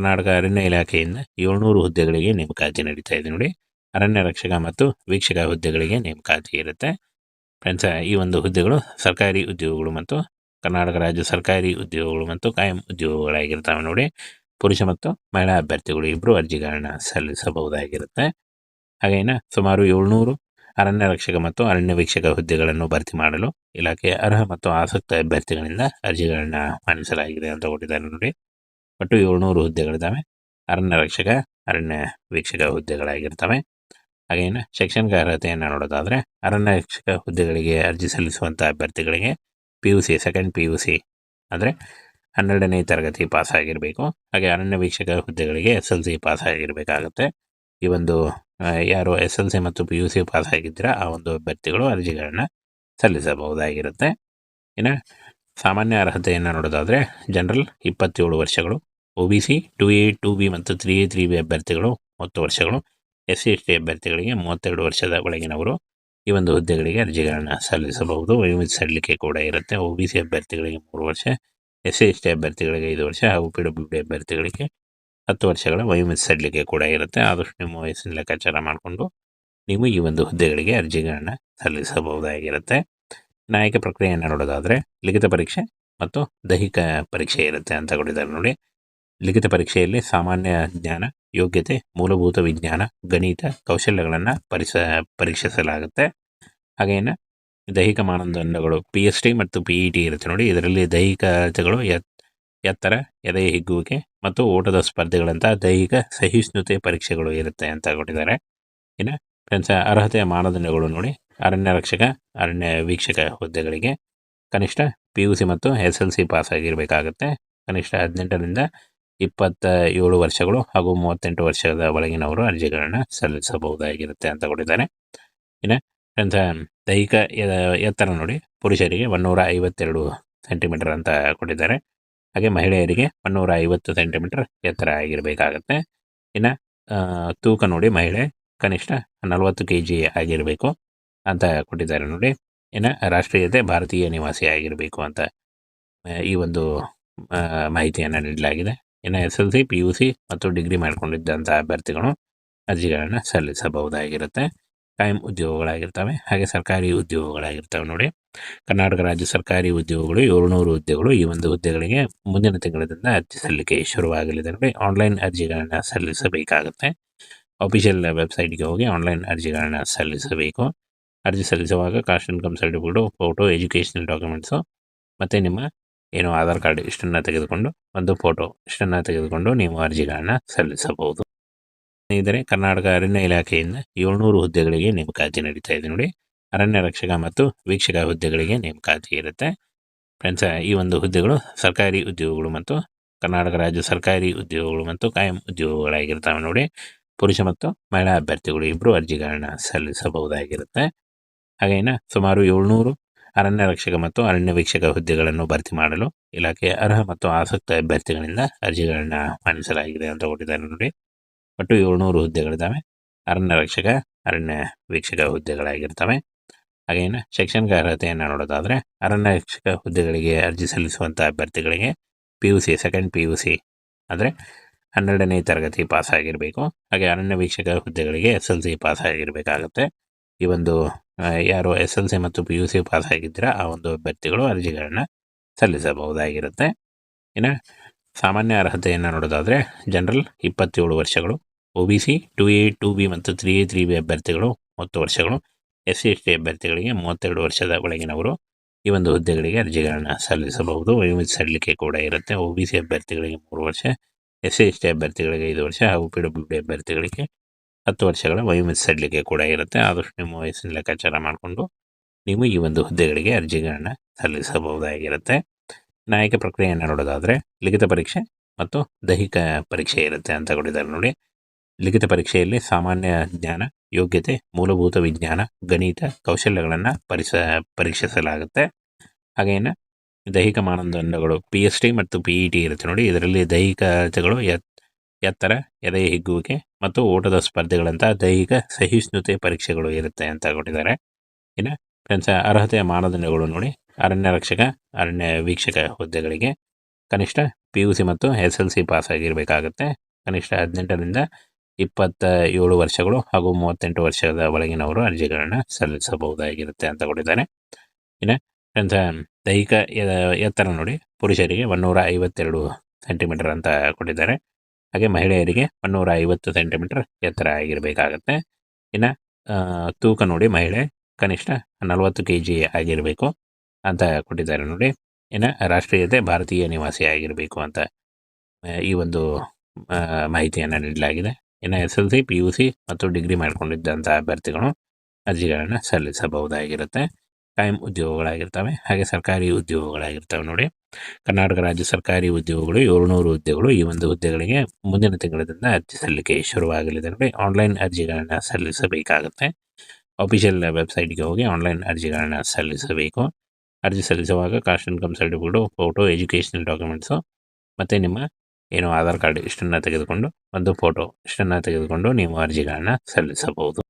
ಕರ್ನಾಟಕ ಅರಣ್ಯ ಇಲಾಖೆಯಿಂದ 700 ಹುದ್ದೆಗಳಿಗೆ ನೇಮಕಾತಿ ನಡೀತಾ ಇದೆ ನೋಡಿ. ಅರಣ್ಯ ರಕ್ಷಕ ಮತ್ತು ವೀಕ್ಷಕ ಹುದ್ದೆಗಳಿಗೆ ನೇಮಕಾತಿ ಇರುತ್ತೆ ಫ್ರೆಂಡ್ಸ್. ಈ ಒಂದು ಹುದ್ದೆಗಳು ಸರ್ಕಾರಿ ಉದ್ಯೋಗಗಳು ಮತ್ತು ಕರ್ನಾಟಕ ರಾಜ್ಯ ಸರ್ಕಾರಿ ಉದ್ಯೋಗಗಳು ಮತ್ತು ಕಾಯಂ ಉದ್ಯೋಗಗಳಾಗಿರ್ತವೆ ನೋಡಿ. ಪುರುಷ ಮತ್ತು ಮಹಿಳಾ ಅಭ್ಯರ್ಥಿಗಳು ಇಬ್ಬರು ಅರ್ಜಿಗಳನ್ನ ಸಲ್ಲಿಸಬಹುದಾಗಿರುತ್ತೆ. ಹಾಗೇನ ಸುಮಾರು 700 ಅರಣ್ಯ ರಕ್ಷಕ ಮತ್ತು ಅರಣ್ಯ ವೀಕ್ಷಕ ಹುದ್ದೆಗಳನ್ನು ಭರ್ತಿ ಮಾಡಲು ಇಲಾಖೆಯ ಅರ್ಹ ಮತ್ತು ಆಸಕ್ತ ಅಭ್ಯರ್ಥಿಗಳಿಂದ ಅರ್ಜಿಗಳನ್ನ ಆಹ್ವಾನಿಸಲಾಗಿದೆ ಅಂತ ಕೊಟ್ಟಿದ್ದಾರೆ ನೋಡಿ. ಒಟ್ಟು 700 ಹುದ್ದೆಗಳಿದ್ದಾವೆ. ಅರಣ್ಯ ರಕ್ಷಕ, ಅರಣ್ಯ ವೀಕ್ಷಕ ಹುದ್ದೆಗಳಾಗಿರ್ತವೆ. ಹಾಗೇನು ಶೈಕ್ಷಣಿಕ ಅರ್ಹತೆಯನ್ನು ನೋಡೋದಾದರೆ ಅರಣ್ಯ ರಕ್ಷಕ ಹುದ್ದೆಗಳಿಗೆ ಅರ್ಜಿ ಸಲ್ಲಿಸುವಂಥ ಅಭ್ಯರ್ಥಿಗಳಿಗೆ PUC ಸೆಕೆಂಡ್ PUC ಅಂದರೆ 12ನೇ ತರಗತಿ ಪಾಸ್ ಆಗಿರಬೇಕು. ಹಾಗೆ ಅರಣ್ಯ ವೀಕ್ಷಕ ಹುದ್ದೆಗಳಿಗೆ SLC ಪಾಸ್ ಆಗಿರಬೇಕಾಗುತ್ತೆ. ಈ ಒಂದು ಯಾರು SLC ಮತ್ತು PUC ಪಾಸ್ ಆಗಿದ್ದೀರಾ ಆ ಒಂದು ಅಭ್ಯರ್ಥಿಗಳು ಅರ್ಜಿಗಳನ್ನು ಸಲ್ಲಿಸಬಹುದಾಗಿರುತ್ತೆ. ಇನ್ನು ಸಾಮಾನ್ಯ ಅರ್ಹತೆಯನ್ನು ನೋಡೋದಾದರೆ ಜನರಲ್ 27 ವರ್ಷಗಳು, OBC 2A 2B ಮತ್ತು 3A 3B ಅಭ್ಯರ್ಥಿಗಳು 30 ವರ್ಷಗಳು, SC ST ಅಭ್ಯರ್ಥಿಗಳಿಗೆ 32 ವರ್ಷದ ಒಳಗಿನವರು ಈ ಒಂದು ಹುದ್ದೆಗಳಿಗೆ ಅರ್ಜಿಗಳನ್ನು ಸಲ್ಲಿಸಬಹುದು. ವಯೋಮಿತಿ ಸಡಿಲಿಕೆ ಕೂಡ ಇರುತ್ತೆ. OBC ಅಭ್ಯರ್ಥಿಗಳಿಗೆ 3 ವರ್ಷ, SC ST ಅಭ್ಯರ್ಥಿಗಳಿಗೆ 5 ವರ್ಷ ಹಾಗೂ PWD ಅಭ್ಯರ್ಥಿಗಳಿಗೆ 10 ವರ್ಷಗಳ ವಯೋಮಿತಿ ಸಡಿಲಿಕೆ ಕೂಡ ಇರುತ್ತೆ. ಆದಷ್ಟು ನಿಮ್ಮ ವಯಸ್ಸಿನ ಲೆಕ್ಕಾಚಾರ ಮಾಡಿಕೊಂಡು ನೀವು ಈ ಒಂದು ಹುದ್ದೆಗಳಿಗೆ ಅರ್ಜಿಗಳನ್ನು ಸಲ್ಲಿಸಬಹುದಾಗಿರುತ್ತೆ. ಆಯ್ಕೆ ಪ್ರಕ್ರಿಯೆಯನ್ನು ನೋಡೋದಾದರೆ ಲಿಖಿತ ಪರೀಕ್ಷೆ ಮತ್ತು ದೈಹಿಕ ಪರೀಕ್ಷೆ ಇರುತ್ತೆ ಅಂತ ಕೊಟ್ಟಿದ್ದಾರೆ ನೋಡಿ. ಲಿಖಿತ ಪರೀಕ್ಷೆಯಲ್ಲಿ ಸಾಮಾನ್ಯ ಜ್ಞಾನ, ಯೋಗ್ಯತೆ, ಮೂಲಭೂತ ವಿಜ್ಞಾನ, ಗಣಿತ, ಕೌಶಲ್ಯಗಳನ್ನು ಪರೀಕ್ಷಿಸಲಾಗುತ್ತೆ. ಹಾಗೇನು ದೈಹಿಕ ಮಾನದಂಡಗಳು PST ಮತ್ತು PET ಇರುತ್ತೆ ನೋಡಿ. ಇದರಲ್ಲಿ ದೈಹಿಕ ಅಳತೆಗಳು ಎತ್ತರ, ಎದೆ ಹಿಗ್ಗುವಿಕೆ ಮತ್ತು ಓಟದ ಸ್ಪರ್ಧೆಗಳಂಥ ದೈಹಿಕ ಸಹಿಷ್ಣುತೆ ಪರೀಕ್ಷೆಗಳು ಇರುತ್ತೆ ಅಂತ ಕೊಟ್ಟಿದ್ದಾರೆ. ಇನ್ನು ಫ್ರೆಂಡ್ಸ್ ಅರ್ಹತೆಯ ಮಾನದಂಡಗಳು ನೋಡಿ. ಅರಣ್ಯ ರಕ್ಷಕ, ಅರಣ್ಯ ವೀಕ್ಷಕ ಹುದ್ದೆಗಳಿಗೆ ಕನಿಷ್ಠ PUC ಮತ್ತು SLC ಪಾಸ್ ಆಗಿರಬೇಕಾಗುತ್ತೆ. ಕನಿಷ್ಠ 18ರಿಂದ 27 ವರ್ಷಗಳು ಹಾಗೂ 38 ವರ್ಷದ ಒಳಗಿನವರು ಅರ್ಜಿಗಳನ್ನು ಸಲ್ಲಿಸಬಹುದಾಗಿರುತ್ತೆ ಅಂತ ಕೊಟ್ಟಿದ್ದಾರೆ. ಇನ್ನು ಫ್ರೆಂಡ್ಸ್ ದೈಹಿಕ ಎತ್ತರ ನೋಡಿ. ಪುರುಷರಿಗೆ 152 ಸೆಂಟಿಮೀಟರ್ ಅಂತ ಕೊಟ್ಟಿದ್ದಾರೆ. ಹಾಗೆ ಮಹಿಳೆಯರಿಗೆ 150 ಸೆಂಟಿಮೀಟರ್ ಎತ್ತರ ಆಗಿರಬೇಕಾಗತ್ತೆ. ಇನ್ನು ತೂಕ ನೋಡಿ, ಮಹಿಳೆ ಕನಿಷ್ಠ 40 kg ಆಗಿರಬೇಕು ಅಂತ ಕೊಟ್ಟಿದ್ದಾರೆ ನೋಡಿ. ಇನ್ನು ರಾಷ್ಟ್ರೀಯತೆ ಭಾರತೀಯ ನಿವಾಸಿ ಆಗಿರಬೇಕು ಅಂತ ಈ ಒಂದು ಮಾಹಿತಿಯನ್ನು ನೀಡಲಾಗಿದೆ. ಇನ್ನು SLC, PUC ಮತ್ತು ಡಿಗ್ರಿ ಮಾಡಿಕೊಂಡಿದ್ದಂಥ ಅಭ್ಯರ್ಥಿಗಳು ಅರ್ಜಿಗಳನ್ನು ಸಲ್ಲಿಸಬಹುದಾಗಿರುತ್ತೆ. ಕಾಯಂ ಉದ್ಯೋಗಗಳಾಗಿರ್ತವೆ, ಹಾಗೆ ಸರ್ಕಾರಿ ಉದ್ಯೋಗಗಳಾಗಿರ್ತವೆ ನೋಡಿ. ಕರ್ನಾಟಕ ರಾಜ್ಯ ಸರ್ಕಾರಿ ಉದ್ಯೋಗಗಳು 700 ಹುದ್ದೆಗಳು. ಈ ಒಂದು ಹುದ್ದೆಗಳಿಗೆ ಮುಂದಿನ ತಿಂಗಳಿಂದ ಅರ್ಜಿ ಸಲ್ಲಿಕೆ ಶುರುವಾಗಲಿದೆ ನೋಡಿ. ಆನ್ಲೈನ್ ಅರ್ಜಿಗಳನ್ನು ಸಲ್ಲಿಸಬೇಕಾಗುತ್ತೆ. ಅಫಿಷಿಯಲ್ ವೆಬ್ಸೈಟ್ಗೆ ಹೋಗಿ ಆನ್ಲೈನ್ ಅರ್ಜಿಗಳನ್ನು ಸಲ್ಲಿಸಬೇಕು. ಅರ್ಜಿ ಸಲ್ಲಿಸುವಾಗ caste income certificate, photo, educational documents ಮತ್ತು ನಿಮ್ಮ ಏನು ಆಧಾರ್ ಕಾರ್ಡ್ ಇಷ್ಟನ್ನು ತೆಗೆದುಕೊಂಡು ಒಂದು ಫೋಟೋ ಇಷ್ಟನ್ನು ತೆಗೆದುಕೊಂಡು ನೀವು ಅರ್ಜಿಗಳನ್ನು ಸಲ್ಲಿಸಬಹುದು. ಸ್ನೇಹಿತರೆ, ಕರ್ನಾಟಕ ಅರಣ್ಯ ಇಲಾಖೆಯಿಂದ 700 ಹುದ್ದೆಗಳಿಗೆ ನೇಮಕಾತಿ ನಡೀತಾ ಇದೆ ನೋಡಿ. ಅರಣ್ಯ ರಕ್ಷಕ ಮತ್ತು ವೀಕ್ಷಕ ಹುದ್ದೆಗಳಿಗೆ ನೇಮಕಾತಿ ಇರುತ್ತೆ ಫ್ರೆಂಡ್ಸ್. ಈ ಒಂದು ಹುದ್ದೆಗಳು ಸರ್ಕಾರಿ ಉದ್ಯೋಗಗಳು ಮತ್ತು ಕರ್ನಾಟಕ ರಾಜ್ಯ ಸರ್ಕಾರಿ ಉದ್ಯೋಗಗಳು ಮತ್ತು ಕಾಯಂ ಉದ್ಯೋಗಗಳಾಗಿರ್ತವೆ ನೋಡಿ. ಪುರುಷ ಮತ್ತು ಮಹಿಳಾ ಅಭ್ಯರ್ಥಿಗಳು ಇಬ್ಬರು ಅರ್ಜಿಗಳನ್ನ ಸಲ್ಲಿಸಬಹುದಾಗಿರುತ್ತೆ. ಹಾಗೇನ ಸುಮಾರು 700 ಅರಣ್ಯ ರಕ್ಷಕ ಮತ್ತು ಅರಣ್ಯ ವೀಕ್ಷಕ ಹುದ್ದೆಗಳನ್ನು ಭರ್ತಿ ಮಾಡಲು ಇಲಾಖೆಯ ಅರ್ಹ ಮತ್ತು ಆಸಕ್ತ ಅಭ್ಯರ್ಥಿಗಳಿಂದ ಅರ್ಜಿಗಳನ್ನ ಆಹ್ವಾನಿಸಲಾಗಿದೆ ಅಂತ ಕೊಟ್ಟಿದ್ದಾರೆ ನೋಡಿ. ಒಟ್ಟು 700 ಹುದ್ದೆಗಳಿದ್ದಾವೆ. ಅರಣ್ಯ ರಕ್ಷಕ, ಅರಣ್ಯ ವೀಕ್ಷಕ ಹುದ್ದೆಗಳಾಗಿರ್ತವೆ. ಹಾಗೇನು ಶೈಕ್ಷಣಿಕ ಅರ್ಹತೆಯನ್ನು ನೋಡೋದಾದರೆ ಅರಣ್ಯ ರಕ್ಷಕ ಹುದ್ದೆಗಳಿಗೆ ಅರ್ಜಿ ಸಲ್ಲಿಸುವಂಥ ಅಭ್ಯರ್ಥಿಗಳಿಗೆ PUC ಸೆಕೆಂಡ್ PUC ಅಂದರೆ 12ನೇ ತರಗತಿ ಪಾಸ್ ಆಗಿರಬೇಕು. ಹಾಗೆ ಅರಣ್ಯ ವೀಕ್ಷಕ ಹುದ್ದೆಗಳಿಗೆ SLC ಪಾಸ್ ಆಗಿರಬೇಕಾಗುತ್ತೆ. ಈ ಒಂದು ಯಾರು SLC ಮತ್ತು PUC ಪಾಸ್ ಆಗಿದ್ದೀರಾ ಆ ಒಂದು ಅಭ್ಯರ್ಥಿಗಳು ಅರ್ಜಿಗಳನ್ನು ಸಲ್ಲಿಸಬಹುದಾಗಿರುತ್ತೆ. ಇನ್ನು ಸಾಮಾನ್ಯ ಅರ್ಹತೆಯನ್ನು ನೋಡೋದಾದರೆ ಜನರಲ್ 27 ವರ್ಷಗಳು, OBC 2A 2B ಮತ್ತು 3A 3B ಅಭ್ಯರ್ಥಿಗಳು 30 ವರ್ಷಗಳು, SC ST ಅಭ್ಯರ್ಥಿಗಳಿಗೆ 32 ವರ್ಷದ ಒಳಗಿನವರು ಈ ಒಂದು ಹುದ್ದೆಗಳಿಗೆ ಅರ್ಜಿಗಳನ್ನು ಸಲ್ಲಿಸಬಹುದು. ವಯೋಮಿತಿ ಸಡಿಲಿಕೆ ಕೂಡ ಇರುತ್ತೆ. OBC ಅಭ್ಯರ್ಥಿಗಳಿಗೆ 3 ವರ್ಷ, SC ST ಅಭ್ಯರ್ಥಿಗಳಿಗೆ 5 ವರ್ಷ ಹಾಗೂ PWD ಅಭ್ಯರ್ಥಿಗಳಿಗೆ 10 ವರ್ಷಗಳ ವಯೋಮಿತಿ ಸಡಿಲಿಕೆ ಕೂಡ ಇರುತ್ತೆ. ಆದಷ್ಟು ನಿಮ್ಮ ವಯಸ್ಸಿನ ಲೆಕ್ಕಾಚಾರ ಮಾಡಿಕೊಂಡು ನೀವು ಈ ಒಂದು ಹುದ್ದೆಗಳಿಗೆ ಅರ್ಜಿಗಳನ್ನು ಸಲ್ಲಿಸಬಹುದಾಗಿರುತ್ತೆ. ಆಯ್ಕೆ ಪ್ರಕ್ರಿಯೆಯನ್ನು ನೋಡೋದಾದರೆ ಲಿಖಿತ ಪರೀಕ್ಷೆ ಮತ್ತು ದೈಹಿಕ ಪರೀಕ್ಷೆ ಇರುತ್ತೆ ಅಂತ ಕೊಟ್ಟಿದ್ದಾರೆ ನೋಡಿ. ಲಿಖಿತ ಪರೀಕ್ಷೆಯಲ್ಲಿ ಸಾಮಾನ್ಯ ಜ್ಞಾನ, ಯೋಗ್ಯತೆ, ಮೂಲಭೂತ ವಿಜ್ಞಾನ, ಗಣಿತ, ಕೌಶಲ್ಯಗಳನ್ನು ಪರೀಕ್ಷಿಸಲಾಗುತ್ತೆ. ಹಾಗೇನು ದೈಹಿಕ ಮಾನದಂಡಗಳು PST ಮತ್ತು PET ಇರುತ್ತೆ ನೋಡಿ. ಇದರಲ್ಲಿ ದೈಹಿಕ ಅಳತೆಗಳು ಎತ್ತರ, ಎದೆ ಹಿಗ್ಗುವಿಕೆ ಮತ್ತು ಓಟದ ಸ್ಪರ್ಧೆಗಳಂಥ ದೈಹಿಕ ಸಹಿಷ್ಣುತೆ ಪರೀಕ್ಷೆಗಳು ಇರುತ್ತೆ ಅಂತ ಕೊಟ್ಟಿದ್ದಾರೆ. ಇನ್ನು ಫ್ರೆಂಡ್ಸ್ ಅರ್ಹತೆಯ ಮಾನದಂಡಗಳು ನೋಡಿ. ಅರಣ್ಯ ರಕ್ಷಕ, ಅರಣ್ಯ ವೀಕ್ಷಕ ಹುದ್ದೆಗಳಿಗೆ ಕನಿಷ್ಠ PUC ಮತ್ತು SLC ಪಾಸ್ ಆಗಿರಬೇಕಾಗುತ್ತೆ. ಕನಿಷ್ಠ 18ರಿಂದ 27 ವರ್ಷಗಳು ಹಾಗೂ 38 ವರ್ಷದ ಒಳಗಿನವರು ಅರ್ಜಿಗಳನ್ನು ಸಲ್ಲಿಸಬಹುದಾಗಿರುತ್ತೆ ಅಂತ ಕೊಟ್ಟಿದ್ದಾರೆ. ಇನ್ನು ಫ್ರೆಂಡ್ಸ್, ದೈಹಿಕ ಎತ್ತರ ನೋಡಿ, ಪುರುಷರಿಗೆ 152 ಸೆಂಟಿಮೀಟರ್ ಅಂತ ಕೊಟ್ಟಿದ್ದಾರೆ. ಹಾಗೆ ಮಹಿಳೆಯರಿಗೆ 150 ಸೆಂಟಿಮೀಟರ್ ಎತ್ತರ ಆಗಿರಬೇಕಾಗತ್ತೆ. ಇನ್ನು ತೂಕ ನೋಡಿ, ಮಹಿಳೆ ಕನಿಷ್ಠ 40 kg ಆಗಿರಬೇಕು ಅಂತ ಕೊಟ್ಟಿದ್ದಾರೆ ನೋಡಿ. ಇನ್ನು ರಾಷ್ಟ್ರೀಯತೆ ಭಾರತೀಯ ನಿವಾಸಿ ಆಗಿರಬೇಕು ಅಂತ ಈ ಒಂದು ಮಾಹಿತಿಯನ್ನು ನೀಡಲಾಗಿದೆ. ಇನ್ನು SLC, PUC ಮತ್ತು ಡಿಗ್ರಿ ಮಾಡಿಕೊಂಡಿದ್ದಂಥ ಅಭ್ಯರ್ಥಿಗಳು ಅರ್ಜಿಗಳನ್ನು ಸಲ್ಲಿಸಬಹುದಾಗಿರುತ್ತೆ. ಕಾಯಂ ಉದ್ಯೋಗಗಳಾಗಿರ್ತವೆ, ಹಾಗೆ ಸರ್ಕಾರಿ ಉದ್ಯೋಗಗಳಾಗಿರ್ತವೆ ನೋಡಿ. ಕರ್ನಾಟಕ ರಾಜ್ಯ ಸರ್ಕಾರಿ ಉದ್ಯೋಗಗಳು 700 ಹುದ್ದೆಗಳು. ಈ ಒಂದು ಹುದ್ದೆಗಳಿಗೆ ಮುಂದಿನ ತಿಂಗಳಿಂದ ಅರ್ಜಿ ಸಲ್ಲಿಕೆ ಶುರುವಾಗಲಿದೆ ನೋಡಿ. ಆನ್ಲೈನ್ ಅರ್ಜಿಗಳನ್ನು ಸಲ್ಲಿಸಬೇಕಾಗುತ್ತೆ. ಅಫಿಷಿಯಲ್ ವೆಬ್ಸೈಟ್ಗೆ ಹೋಗಿ ಆನ್ಲೈನ್ ಅರ್ಜಿಗಳನ್ನು ಸಲ್ಲಿಸಬೇಕು. ಅರ್ಜಿ ಸಲ್ಲಿಸುವಾಗ caste income certificate, photo, educational documents ಮತ್ತು ನಿಮ್ಮ ಆಧಾರ್ ಕಾರ್ಡ್ ಇಷ್ಟನ್ನು ತೆಗೆದುಕೊಂಡು, ಒಂದು ಫೋಟೋ ಇಷ್ಟನ್ನು ತೆಗೆದುಕೊಂಡು ನೀವು ಅರ್ಜಿಗಳನ್ನು ಸಲ್ಲಿಸಬಹುದು.